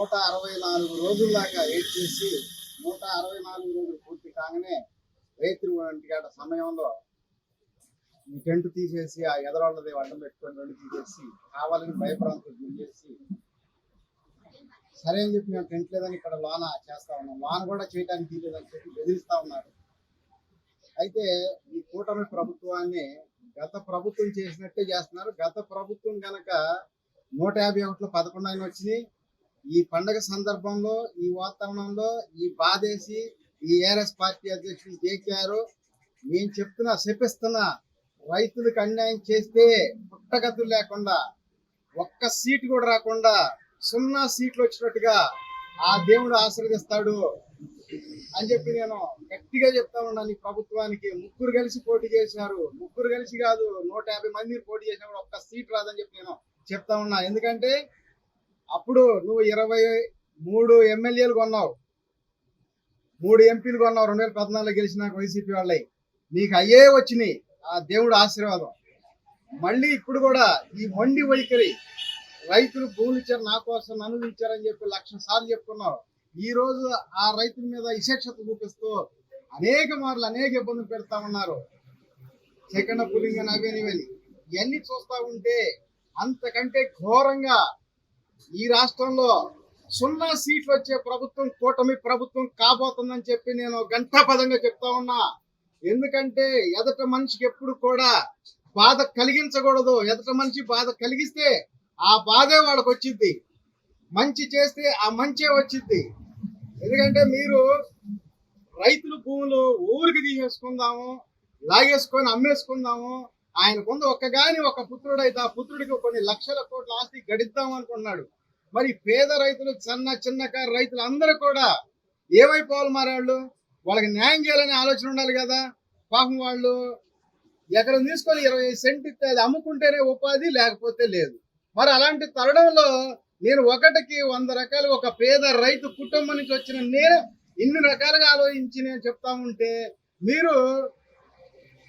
164 రోజుల దాకా వెయిట్ చేసి 164 రోజులు పూర్తి కాగానే రైతు గంట సమయంలో ఈ టెంట్ తీసేసి ఆ ఎదరోళ్ళది అడ్డం పెట్టుకొని రెండు తీసేసి కావాలని భయప్రాంతం చేసి సరే అని చెప్పి మేము టెంట్ లేదని ఇక్కడ లోన చేస్తా ఉన్నాం, లోన కూడా చేయడానికి తీయలేదని చెప్పి బెదిరిస్తా ఉన్నారు. అయితే ఈ కూటమి ప్రభుత్వాన్ని గత ప్రభుత్వం చేసినట్టే చేస్తున్నారు. గత ప్రభుత్వం గనక 151లో 11 ఆయన వచ్చినాయి. ఈ పండగ సందర్భంలో ఈ వాతావరణంలో ఈ బాధేసి ఈ ఏఆర్ఎస్ పార్టీ అధ్యక్షుడు కేకేఆర్ నేను చెప్తున్నా శపిస్తున్నా, రైతులకు అన్యాయం చేస్తే పుట్టగతులు లేకుండా ఒక్క సీటు కూడా రాకుండా 0 సీట్లు వచ్చినట్టుగా ఆ దేవుడు ఆశీర్వదిస్తాడు అని చెప్పి నేను గట్టిగా చెప్తా ఉన్నాను. ఈ ప్రభుత్వానికి ముగ్గురు కలిసి పోటీ చేశారు, ముగ్గురు కలిసి కాదు 150 మంది పోటీ చేసినప్పుడు ఒక్క సీట్ రాదని చెప్పి నేను చెప్తా ఉన్నా. ఎందుకంటే అప్పుడు నువ్వు 23 ఎమ్మెల్యేలు కొన్నావు, 3 ఎంపీలు కొన్నావు 2014 గెలిచినాక వైసీపీ వాళ్ళవి, నీకు అయ్యే వచ్చినాయి ఆ దేవుడు ఆశీర్వాదం. మళ్ళీ ఇప్పుడు కూడా ఈ మొండి వైఖరి, రైతులు భూములు ఇచ్చారు నా కోసం నన్ను ఇచ్చారని చెప్పి 1,00,000 సార్లు చెప్పుకున్నావు. ఈ రోజు ఆ రైతుల మీద విశేషత చూపిస్తూ అనేక మార్లు అనేక ఇబ్బందులు పెడతా ఉన్నారు. సెకండ్ పులింగ్ నవేనివని ఇవన్నీ చూస్తా ఉంటే అంతకంటే ఘోరంగా ఈ రాష్ట్రంలో 0 సీట్లు వచ్చే ప్రభుత్వం కూటమి ప్రభుత్వం కాబోతుందని చెప్పి నేను ఘంటాపదంగా చెప్తా ఉన్నా. ఎందుకంటే ఎదట మనిషికి ఎప్పుడు కూడా బాధ కలిగించకూడదు. ఎదట మనిషి బాధ కలిగిస్తే ఆ బాధే వాళ్ళకి వచ్చింది, మంచి చేస్తే ఆ మంచే వచ్చింది. ఎందుకంటే మీరు రైతుల భూములు ఊరికి తీసేసుకుందాము, లాగేసుకొని అమ్మేసుకుందాము, ఆయనకుంది ఒక పుత్రుడు అయితే ఆ పుత్రుడికి కొన్ని లక్షల కోట్ల ఆస్తి గడిద్దాం అనుకున్నాడు. మరి పేద రైతులు చిన్నకారు రైతులు అందరూ కూడా ఏమైపోవాలి? మరి వాళ్ళకి న్యాయం చేయాలనే ఆలోచన ఉండాలి కదా. పాపం వాళ్ళు ఎకరం తీసుకొని 20 సెంట్ అది అమ్ముకుంటేనే ఉపాధి, లేకపోతే లేదు. మరి అలాంటి తరుణంలో నేను 1కి 100 రకాలు ఒక పేద రైతు కుటుంబం నుంచి వచ్చిన నేను ఇన్ని రకాలుగా ఆలోచించి నేను చెప్తా ఉంటే మీరు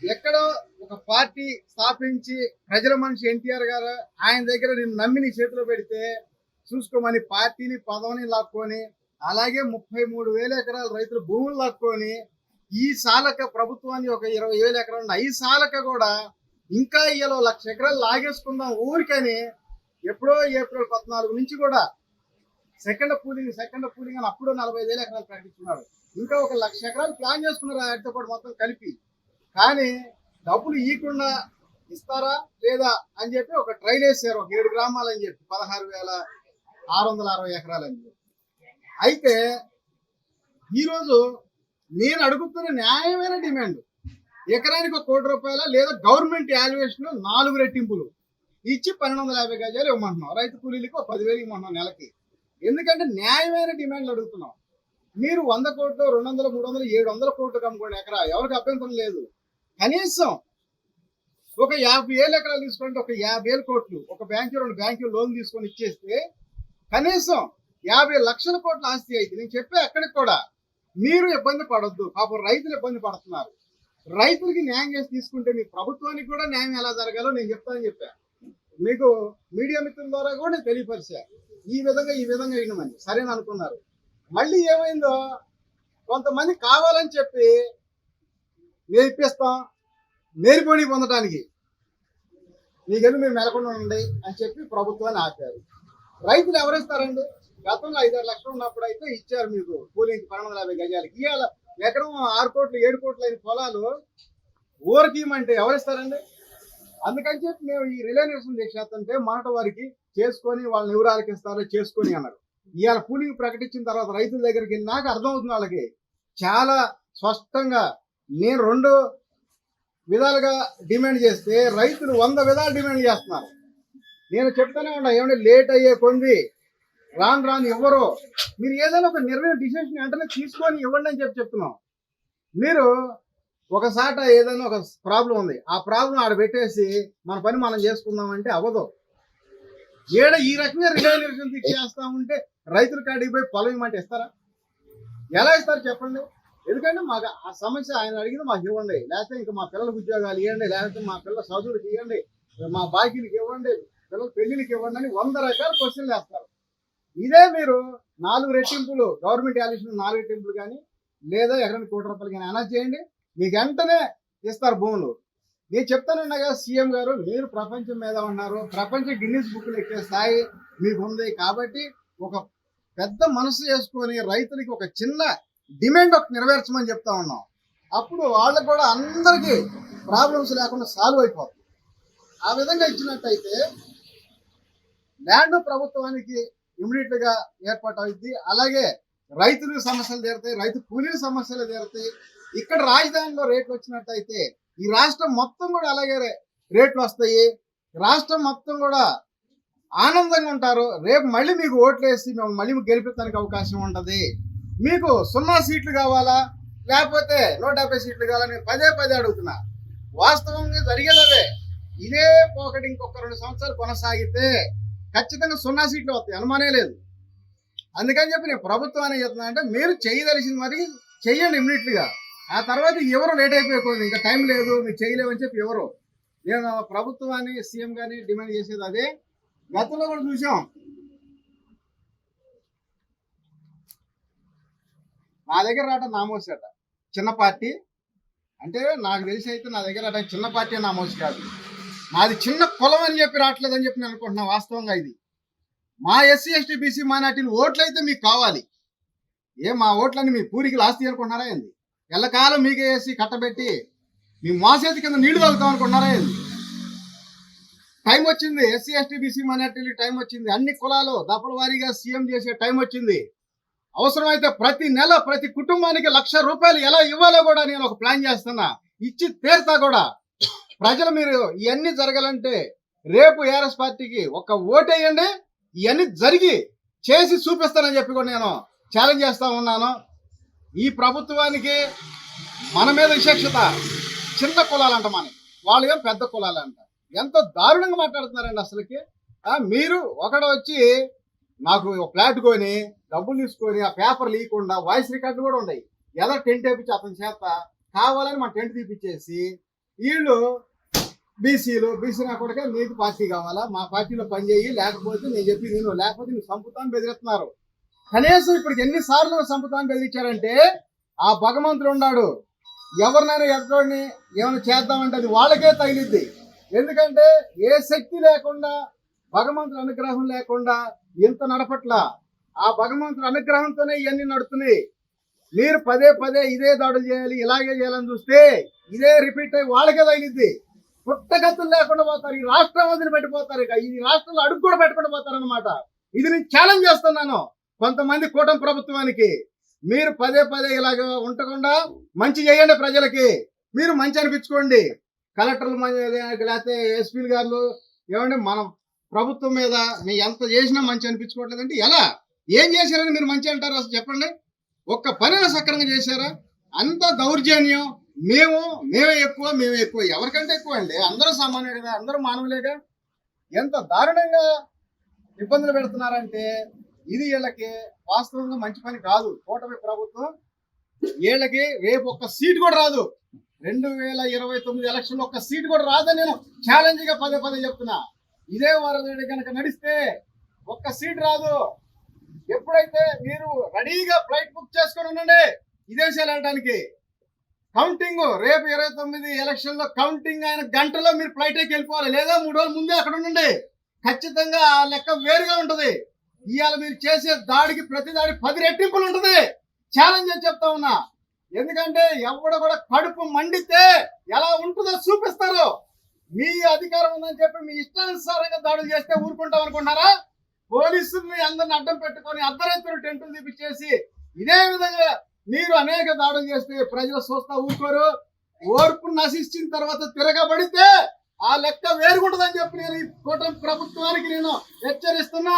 ఎక్కడో ఒక పార్టీ స్థాపించి ప్రజల మనిషి ఎన్టీఆర్ గారు ఆయన దగ్గర నేను నమ్మి నీ చేతిలో పెడితే చూసుకోమని పార్టీని పదవిని లాక్కొని అలాగే 33,000 ఎకరాల రైతుల భూములు లాక్కొని ఈ సాలక ప్రభుత్వాన్ని ఒక 20,000 ఎకరాలు 5 సాలక కూడా ఇంకా ఇయ్యలో 1,00,000 ఎకరాలు లాగేసుకుందాం ఊరికని ఎప్పుడో ఏప్రిల్ 14 నుంచి కూడా సెకండ్ పూలింగ్ అని అప్పుడు 45,000 ఎకరాలు ప్రకటించుకున్నారు. ఇంకా ఒక 1,00,000 ఎకరాలు ప్లాన్ చేసుకున్నారు వాటితో పాటు మొత్తం కలిపి. కానీ డబ్బులు ఇవ్వకుండా ఇస్తారా లేదా అని చెప్పి ఒక ట్రైల్ వేసారు, ఒక 7 గ్రామాలు అని చెప్పి 16,660 ఎకరాలు అని చెప్పి. అయితే ఈరోజు నేను అడుగుతున్న న్యాయమైన డిమాండ్ ఎకరానికి 1 కోటి రూపాయల లేదా గవర్నమెంట్ వాల్యుయేషన్ 4 రెట్టింపులు ఇచ్చి 1,250 గజాలు ఇవ్వమంటున్నాం. రైతు కూలీలకు 10,000 ఇవ్వమంటున్నాం నెలకి. ఎందుకంటే న్యాయమైన డిమాండ్లు అడుగుతున్నాం. మీరు 100 కోట్లు 200 300 700 కోట్లు అమ్ముకోండి ఎకరా, ఎవరికి అభ్యంతరం లేదు. కనీసం ఒక 50,000 ఎకరాలు తీసుకుంటే ఒక 50,000 కోట్లు ఒక బ్యాంకు 2 బ్యాంకులు లోన్ తీసుకొని ఇచ్చేస్తే కనీసం 50 లక్షల కోట్ల ఆస్తి అయితే నేను చెప్పే అక్కడికి కూడా మీరు ఇబ్బంది పడొద్దు. పాపం రైతులు ఇబ్బంది పడుతున్నారు. రైతులకి న్యాయం చేసి తీసుకుంటే మీ ప్రభుత్వానికి కూడా న్యాయం ఎలా జరగాలో నేను చెప్తానని చెప్పాను. మీకు మీడియా మిత్రుల ద్వారా కూడా నేను తెలియపరిచా, ఈ విధంగా వినమని. సరేని అనుకున్నారు. మళ్ళీ ఏమైందో కొంతమంది కావాలని చెప్పి మేము ఇప్పిస్తాం మేరిపోని పొందడానికి, మీకెందుకు మేము మెలకుండా ఉండండి అని చెప్పి ప్రభుత్వాన్ని ఆపారు. రైతులు ఎవరిస్తారండి? గతంలో 5-6 లక్షలు ఉన్నప్పుడు అయితే ఇచ్చారు మీకు కూలింగ్ 1,250 గజాలకి. ఇవాళ ఎకరం 6 కోట్లు 7 కోట్లు అయిన పొలాలు ఊరికి ఇవ్వమంటే ఎవరిస్తారండి? అందుకని చెప్పి మేము ఈ రిలే నిరసన చేసేస్తుంటే మాట వారికి చేసుకొని వాళ్ళని వివరాలకి ఇస్తారో చేసుకొని అన్నారు. ఇవాళ కూలింగ్ ప్రకటించిన తర్వాత రైతుల దగ్గరికి నాకు అర్థమవుతుంది వాళ్ళకి చాలా స్పష్టంగా. నేను 2 విధాలుగా డిమాండ్ చేస్తే రైతులు 100 విధాలు డిమాండ్ చేస్తున్నారు. నేను చెప్తానే ఉన్నా, ఏమైనా లేట్ అయ్యే కొంది రాను ఇవ్వరు. మీరు ఏదైనా ఒక నిర్ణయం డిసిషన్ వెంటనే తీసుకొని ఇవ్వండి అని చెప్తున్నాం. మీరు ఒకసాట ఏదైనా ఒక ప్రాబ్లం ఉంది, ఆ ప్రాబ్లం ఆడ పెట్టేసి మన పని మనం చేసుకుందామంటే అవ్వదు. ఈ రకంగా రిలయన్స్ చేస్తా ఉంటే రైతుల కాడికి పోయి పొలం ఇవ్వమంటే ఇస్తారా? ఎలా ఇస్తారు చెప్పండి? ఎందుకంటే మాకు ఆ సమస్య ఆయన అడిగింది మాకు ఇవ్వండి, లేకపోతే ఇంకా మా పిల్లలకు ఉద్యోగాలు ఇవ్వండి, లేకపోతే మా పిల్లల చదువులకు ఇవ్వండి, మా బాకీలకు ఇవ్వండి, పిల్లల పెళ్లికి ఇవ్వండి అని 100 రకాల క్వశ్చన్లు వేస్తారు. ఇదే మీరు 4 రెట్టింపులు గవర్నమెంట్ వాల్యుయేషన్ 4 రెట్టింపులు కానీ లేదా ఎకరానికి ₹1,00,00,000 కానీ అనౌన్స్ చేయండి, మీకు వెంటనే ఇస్తారు భూములు. నేను చెప్తానన్నా కదా సీఎం గారు, మీరు ప్రపంచం మీద ఉన్నారు, ప్రపంచ గిన్నిస్ బుక్లు ఎక్కే స్థాయి మీకు ఉంది కాబట్టి ఒక పెద్ద మనసు చేసుకొని రైతులకి ఒక చిన్న డిమాండ్ ఒకటి నెరవేర్చమని చెప్తా ఉన్నాం. అప్పుడు వాళ్ళకు కూడా అందరికీ ప్రాబ్లమ్స్ లేకుండా సాల్వ్ అయిపోతుంది. ఆ విధంగా ఇచ్చినట్టయితే ల్యాండ్ ప్రభుత్వానికి ఇమీడియట్ గా ఏర్పాటు అవుద్ది. అలాగే రైతులకు సమస్యలు తీరుతాయి, రైతు కూలీల సమస్యలు తీరుతాయి. ఇక్కడ రాజధానిలో రేట్లు వచ్చినట్టయితే ఈ రాష్ట్రం మొత్తం కూడా అలాగే రేట్లు వస్తాయి. రాష్ట్రం మొత్తం కూడా ఆనందంగా ఉంటారు. రేపు మళ్ళీ మీకు ఓట్లు వేసి మేము మళ్ళీ గెలిపించడానికి అవకాశం ఉంటుంది. మీకు 0 సీట్లు కావాలా లేకపోతే 170 సీట్లు కావాలని పదే అడుగుతున్నా. వాస్తవంగా జరిగేదే ఇదే పోకటి ఇంకొక 2 సంవత్సరాలు కొనసాగితే ఖచ్చితంగా 0 సీట్లు వస్తాయి, అనుమానే లేదు. అందుకని చెప్పి నేను ప్రభుత్వాన్ని చెప్తున్నా అంటే మీరు చేయదలిసింది మరి చెయ్యండి ఇమ్మీడియట్ గా. ఆ తర్వాత ఎవరు లేట్ అయిపోయింది, ఇంకా టైం లేదు, మీరు చేయలేమని చెప్పి ఎవరు. నేను ప్రభుత్వాన్ని సీఎం గారిని డిమాండ్ చేసేది అదే. గతంలో కూడా చూసాం, నా దగ్గర రాట నామోసేట చిన్న పార్టీ అంటే నాకు తెలిసి అయితే నా దగ్గర రాట చిన్న పార్టీ నామోసి కాదు, నాది చిన్న కులం అని చెప్పి రావట్లేదని చెప్పి నేను అనుకుంటున్నా. వాస్తవంగా ఇది మా ఎస్సీ ఎస్టీ బీసీ మైనార్టీలు ఓట్లు అయితే మీకు కావాలి. మా ఓట్లని మీ పూరికి ఆస్తి అనుకుంటున్నారా ఏంది? ఎల్లకాలం మీకే వేసి కట్టబెట్టి మీ మోసేతి కింద నీళ్లు తాగుతాం అనుకుంటున్నారా ఏంది? టైం వచ్చింది, ఎస్సీ ఎస్టీ బీసీ మైనార్టీలు టైం వచ్చింది, అన్ని కులాలు దఫల వారీగా సీఎం చేసే టైం వచ్చింది. అవసరమైతే ప్రతి నెల ప్రతి కుటుంబానికి ₹1,00,000 ఎలా ఇవ్వాలో కూడా నేను ఒక ప్లాన్ చేస్తున్నా, ఇచ్చి తీరుతా కూడా. ప్రజలు మీరు ఇవన్నీ జరగాలంటే రేపు ఏఆర్ఎస్ పార్టీకి ఒక ఓటేయండి, ఇవన్నీ జరిగి చేసి చూపిస్తానని చెప్పి కూడా నేను ఛాలెంజ్ చేస్తా ఉన్నాను. ఈ ప్రభుత్వానికి మన మీద విశేషత, చిన్న కులాలంట మనకి, వాళ్ళు ఏం పెద్ద కులాలంట. ఎంత దారుణంగా మాట్లాడుతున్నారండి అసలుకి. మీరు ఒకడు వచ్చి నాకు ఫ్లాట్ కొని డబ్బులు తీసుకొని ఆ పేపర్ లీకుండా వాయిస్ రికార్డు కూడా ఉన్నాయి, ఎలా టెంట్ వేపించి అతని చేత కావాలని మన టెంట్ తీపిచ్చేసి వీళ్ళు బీసీ నా కొడుకే నీకు పార్టీ కావాలా, మా పార్టీలో పనిచేయి, లేకపోతే నేను చెప్పి నేను లేకపోతే నువ్వు సంపుతాను బెదిరిస్తున్నారు. కనీసం ఇప్పటికి ఎన్నిసార్లు సంపుతాను బెదిరించారంటే ఆ భగవంతుడు ఉన్నాడు, ఎవరినైనా ఎదుటోడిని ఏమైనా చేద్దామంటే అది వాళ్ళకే తగిలిద్ది. ఎందుకంటే ఏ శక్తి లేకుండా భగవంతుడి అనుగ్రహం లేకుండా ఇంత నడపట్ల, ఆ భగవంతుడి అనుగ్రహంతోనే ఇవన్నీ నడుతున్నాయి. మీరు పదే ఇదే దాడులు చేయాలి, ఇలాగే చేయాలని చూస్తే ఇదే రిపీట్ అయ్యి వాళ్ళకే తగిలిద్ది. పుట్టగతులు లేకుండా పోతారు, ఈ రాష్ట్రం వదిలి పెట్టిపోతారు, ఇక ఈ రాష్ట్రంలో అడుగు కూడా పెట్టుకుంటూ పోతారనమాట. ఇది నేను ఛాలెంజ్ చేస్తున్నాను కొంతమంది కూటమి ప్రభుత్వానికి. మీరు పదే ఇలాగ ఉండకుండా మంచి చేయండి ప్రజలకి, మీరు మంచి అనిపించుకోండి. కలెక్టర్లు లేకపోతే ఎస్పీలు గారు ఏమంటే మనం ప్రభుత్వం మీద మీ ఎంత చేసినా మంచి అనిపించుకోవట్లేదంటే ఎలా, ఏం చేశారని మీరు మంచి అంటారు అసలు చెప్పండి? ఒక్క పనిని సక్రంగా చేశారా? అంత దౌర్జన్యం, మేమే ఎక్కువ, ఎవరికంటే ఎక్కువ అండి? అందరూ సామాన్యులు కదా, అందరూ మానవులేగా. ఎంత దారుణంగా ఇబ్బందులు పెడుతున్నారంటే ఇది వీళ్ళకి వాస్తవంగా మంచి పని కాదు. కూటమి ప్రభుత్వం వీళ్ళకి రేపు ఒక్క సీట్ కూడా రాదు, 2029 ఎలక్షన్లో ఒక్క సీట్ కూడా రాదని నేను ఛాలెంజ్ గా పదే చెప్తున్నా. ఇదే వారి కనుక నడిస్తే ఒక్క సీట్ రాదు. ఎప్పుడైతే మీరు రెడీగా ఫ్లైట్ బుక్ చేసుకొని ఉండండి విదేశాలు వెళ్ళడానికి. కౌంటింగ్ రేపు 29 ఎలక్షన్ లో కౌంటింగ్ అయిన గంటలో మీరు ఫ్లైట్ ఎక్కి వెళ్ళిపోవాలి, లేదా 3 రోజుల ముందే అక్కడ ఉండండి. ఖచ్చితంగా ఆ లెక్క వేరుగా ఉంటది. ఇవాళ మీరు చేసే దాడికి ప్రతి దాడి 10 రెట్టింపులు ఉంటుంది. ఛాలెంజ్ అని చెప్తా ఉన్నా. ఎందుకంటే ఎవడ కూడా కడుపు మండితే ఎలా ఉంటుందో చూపిస్తారు. మీ అధికారం ఉందని చెప్పి మీ ఇష్టానుసారంగా దాడులు చేస్తే ఊరుకుంటాం అనుకుంటున్నారా? పోలీసుల్ని అందరిని అడ్డం పెట్టుకొని అర్ధరాత్రులు టెంటులు తీపిచ్చేసి ఇదే విధంగా మీరు అనేక దాడులు చేస్తే ప్రజలు చూస్తా ఊరుకోరు. ఓర్పు నశించిన తర్వాత తిరగబడితే ఆ లెక్క వేరుగుంటుందని చెప్పి నేను ఈ కూటమి ప్రభుత్వానికి నేను హెచ్చరిస్తున్నా.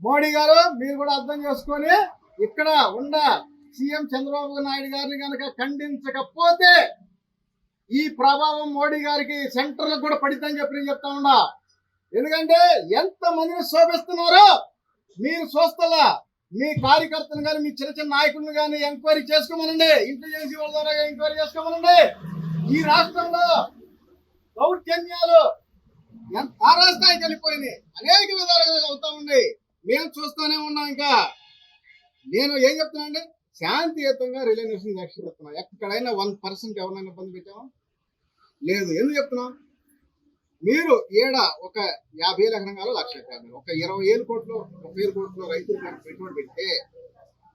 మోడీ గారు మీరు కూడా అర్థం చేసుకొని ఇక్కడ ఉన్న సీఎం చంద్రబాబు నాయుడు గారిని కనుక ఖండించకపోతే ఈ ప్రభావం మోడీ గారికి సెంటర్లకు కూడా పడిద్దని చెప్పి నేను చెప్తా ఉన్నా. ఎందుకంటే ఎంత మందిని శోభిస్తున్నారో మీరు చూస్తలా. మీ కార్యకర్తలు కానీ మీ చిన్న నాయకులను కానీ ఎంక్వైరీ చేసుకోమనండి, ఇంటెలిజెన్స్ వాళ్ళ ద్వారా ఎంక్వైరీ చేసుకోమనండి. ఈ రాష్ట్రంలో దౌర్జన్యాలు తారాస్థాయికి వెళ్ళిపోయినాయి, అనేక విధాలుగా అవుతా ఉన్నాయి. మేము చూస్తూనే ఉన్నాం. ఇంకా నేను ఏం చెప్తున్నా అండి, శాంతియుతంగా రిలే నిరసన దీక్ష చెప్తున్నా. ఎక్కడైనా 1% ఎవరినైనా ఇబ్బంది పెట్టామా? లేదు. ఎందుకు చెప్తున్నాం? మీరు ఈడ ఒక 50,000 ఎకరంగాలో 1,00,000 ఎకరాలు, ఒక 20,000 కోట్లు 30,000 కోట్లు రైతులు పెట్టుబడి పెడితే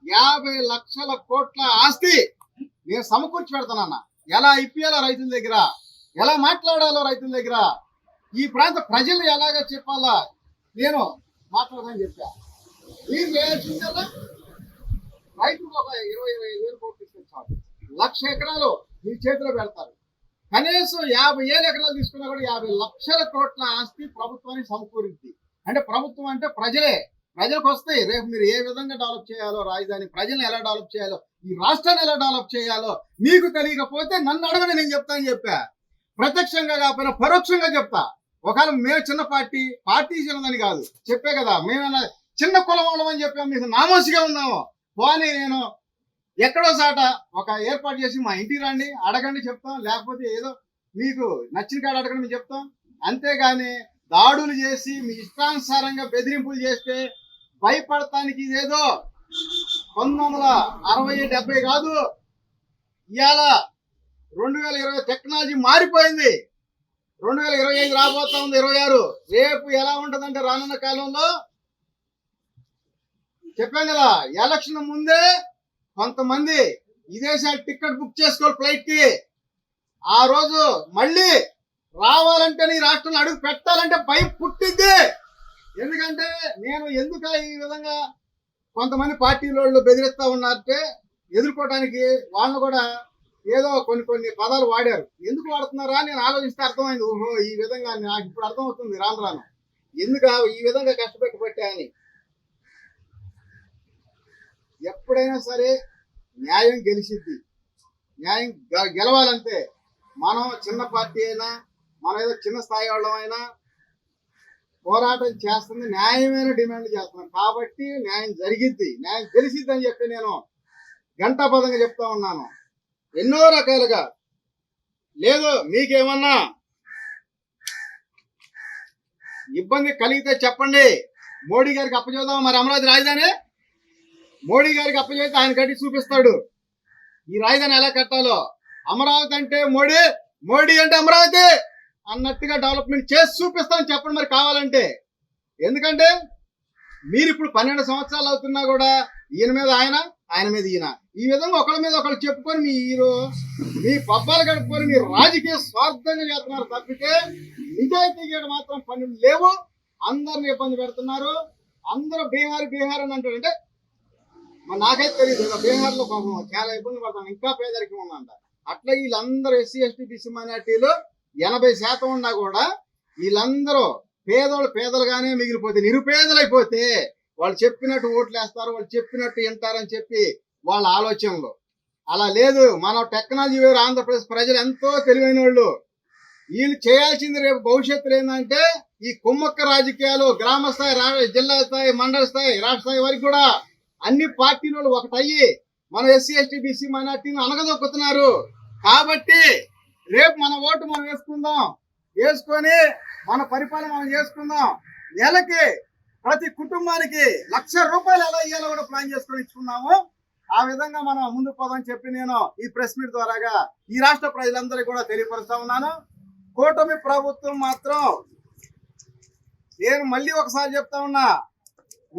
50 లక్షల కోట్ల ఆస్తి నేను సమకూర్చి పెడతానన్నా. ఎలా ఇప్పియాలో రైతుల దగ్గర, ఎలా మాట్లాడాలో రైతుల దగ్గర, ఈ ప్రాంత ప్రజలు ఎలాగ చెప్పాలా నేను మాట్లాడదని చెప్పా. మీరు చేయాల్సిందల్లా రైతులకు ఒక 20,000 కోట్లు ఇస్తే చాలు. 1,00,000 ఎకరాలు మీ చేతిలో పెడతారు. కనీసం 50,000 ఎకరాలు తీసుకున్నా కూడా 50 లక్షల కోట్ల ఆస్తి ప్రభుత్వానికి సమకూరింది. అంటే ప్రభుత్వం అంటే ప్రజలే, ప్రజలకు వస్తాయి. రేపు మీరు ఏ విధంగా డెవలప్ చేయాలో, రాజధాని ప్రజల్ని ఎలా డెవలప్ చేయాలో, ఈ రాష్ట్రాన్ని ఎలా డెవలప్ చేయాలో మీకు తెలియకపోతే నన్ను అడగని, నేను చెప్తానని చెప్పా. ప్రత్యక్షంగా కాకపోయినా పరోక్షంగా చెప్తా. ఒకవేళ మేము చిన్న పార్టీ చిన్నదని కాదు చెప్పే కదా, మేమన్నా చిన్న కులం వాళ్ళమని చెప్పాము, మీకు నామోసిగా ఉన్నాము. పోనీ నేను ఎక్కడో సాట ఒక ఏర్పాటు చేసి మా ఇంటికి రండి, అడగండి, చెప్తాం. లేకపోతే ఏదో మీకు నచ్చిన కాడ అడగండి, మేము చెప్తాం. అంతేగాని దాడులు చేసి మీ ఇష్టానుసారంగా బెదిరింపులు చేస్తే భయపడటానికి ఇదేదో 1960, 70 కాదు. ఇవాళ 2020 టెక్నాలజీ మారిపోయింది. 2025 రాబోతా ఉంది, 26. రేపు ఎలా ఉంటదంటే రానున్న కాలంలో చెప్పాం కదా, ఎలక్షన్ ముందే కొంతమంది విదేశాలు టికెట్ బుక్ చేసుకోవాలి ఫ్లైట్ కి. ఆ రోజు మళ్ళీ రావాలంటే నీ రాష్ట్రంలో అడుగు పెట్టాలంటే భయం పుట్టిద్ది. ఎందుకంటే నేను ఎందుకు ఈ విధంగా కొంతమంది పార్టీలో బెదిరిస్తా ఉన్నారంటే ఎదుర్కోవడానికి వాళ్ళను కూడా ఏదో కొన్ని పదాలు వాడారు. ఎందుకు వాడుతున్నారా నేను ఆలోచిస్తే అర్థమైంది. ఓహో, ఈ విధంగా నాకు ఇప్పుడు అర్థమవుతుంది రాను ఎందుకు ఈ విధంగా కష్టపెట్టి పెట్టా అని. ఎప్పుడైనా సరే న్యాయం గెలిచిద్ది. న్యాయం గెలవాలంటే మనం చిన్న పార్టీ అయినా, మనం ఏదో చిన్న స్థాయి వాళ్ళమైనా పోరాటం చేస్తుంది, న్యాయమైన డిమాండ్ చేస్తున్నాం కాబట్టి న్యాయం జరిగిద్ది, న్యాయం గెలిచిద్ది అని చెప్పి నేను గంటాపదంగా చెప్తా ఉన్నాను. ఎన్నో రకాలుగా. లేదు మీకేమన్నా ఇబ్బంది కలిగితే చెప్పండి, మోడీ గారికి అప్పచెబుదాం. మరి అమరావతి రాజధాని మోడీ గారికి అప్పచెబితే ఆయన కట్టి చూపిస్తాడు ఈ రాజధాని ఎలా కట్టాలో. అమరావతి అంటే మోడీ, మోడీ అంటే అమరావతి అన్నట్టుగా డెవలప్మెంట్ చేసి చూపిస్తామని చెప్పండి మరి కావాలంటే. ఎందుకంటే మీరు ఇప్పుడు 12 సంవత్సరాలు అవుతున్నా కూడా ఈయన మీద ఆయన, ఆయన మీద ఈయన, ఈ విధంగా ఒకళ్ళ మీద ఒకళ్ళు చెప్పుకొని మీరు మీ పబ్బాలు గడుపుకొని మీరు రాజకీయ స్వార్థంగా చేస్తున్నారు తప్పితే నిజాయితీగా మాత్రం పనులు లేవు. అందరిని ఇబ్బంది పెడుతున్నారు. అందరూ బీహార్ అని అంటారు. అంటే మరి నాకైతే తెలియదు, బీహార్లో పాపం చాలా ఇబ్బంది పడతాను, ఇంకా పేదరికం ఉందంట. అట్లా వీళ్ళందరూ ఎస్సీ ఎస్టీ బీసీ మైనార్టీలు 80% ఉన్నా కూడా వీళ్ళందరూ పేదలుగానే మిగిలిపోతే, నిరుపేదలైపోతే వాళ్ళు చెప్పినట్టు ఓట్లు వేస్తారు, వాళ్ళు చెప్పినట్టు వింటారని చెప్పి వాళ్ళ ఆలోచనలు. అలా లేదు. మన టెక్నాలజీ వేరు. ఆంధ్రప్రదేశ్ ప్రజలు ఎంతో తెలివైన వాళ్ళు. వీళ్ళు చేయాల్సింది రేపు భవిష్యత్తులో ఏంటంటే ఈ కుమ్మక్క రాజకీయాలు గ్రామ స్థాయి, జిల్లా స్థాయి, మండల స్థాయి, రాష్ట్ర స్థాయి వరకు కూడా అన్ని పార్టీలు ఒకటయ్యి మన ఎస్సీ ఎస్టీ బీసీ మైనార్టీని అనగదొక్కుతున్నారు. కాబట్టి రేపు మన ఓటు మనం వేసుకొని మన పరిపాలన మనం చేసుకుందాం. నెలకి ప్రతి కుటుంబానికి 1,00,000 రూపాయలు ఎలా ఇయ్యాలో కూడా ప్లాన్ చేసుకొని ఇచ్చుకున్నాము. ఆ విధంగా మనం ముందుకు పోదామని చెప్పి నేను ఈ ప్రెస్ మీట్ ద్వారాగా ఈ రాష్ట్ర ప్రజలందరికీ కూడా తెలియపరుస్తా ఉన్నాను. కూటమి ప్రభుత్వం మాత్రం నేను మళ్ళీ ఒకసారి చెప్తా ఉన్నా,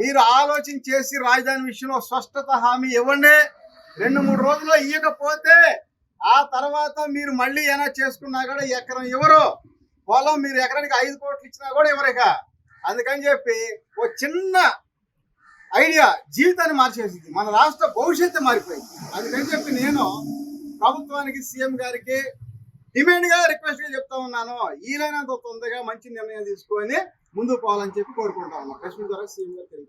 మీరు ఆలోచన చేసి రాజధాని విషయంలో స్పష్టత హామీ ఇవ్వండి. 2-3 రోజుల్లో ఇవ్వకపోతే ఆ తర్వాత మీరు మళ్ళీ ఏమైనా చేసుకున్నా కూడా ఎకరం ఎవరు పొలం మీరు ఎకరానికి 5 కోట్లు ఇచ్చినా కూడా ఎవరిక. అందుకని చెప్పి ఓ చిన్న ఐడియా జీవితాన్ని మార్చేసింది, మన రాష్ట్ర భవిష్యత్తు మారిపోయింది. అందుకని చెప్పి నేను ప్రభుత్వానికి, సీఎం గారికి డిమాండ్గా, రిక్వెస్ట్గా చెప్తా ఉన్నాను, వీలైనంత తొందరగా మంచి నిర్ణయం తీసుకొని ముందుకు పోవాలని చెప్పి కోరుకుంటా ఉన్నాను. ప్రెస్ మీట్ ద్వారా సీఎం గారు తెలియదు.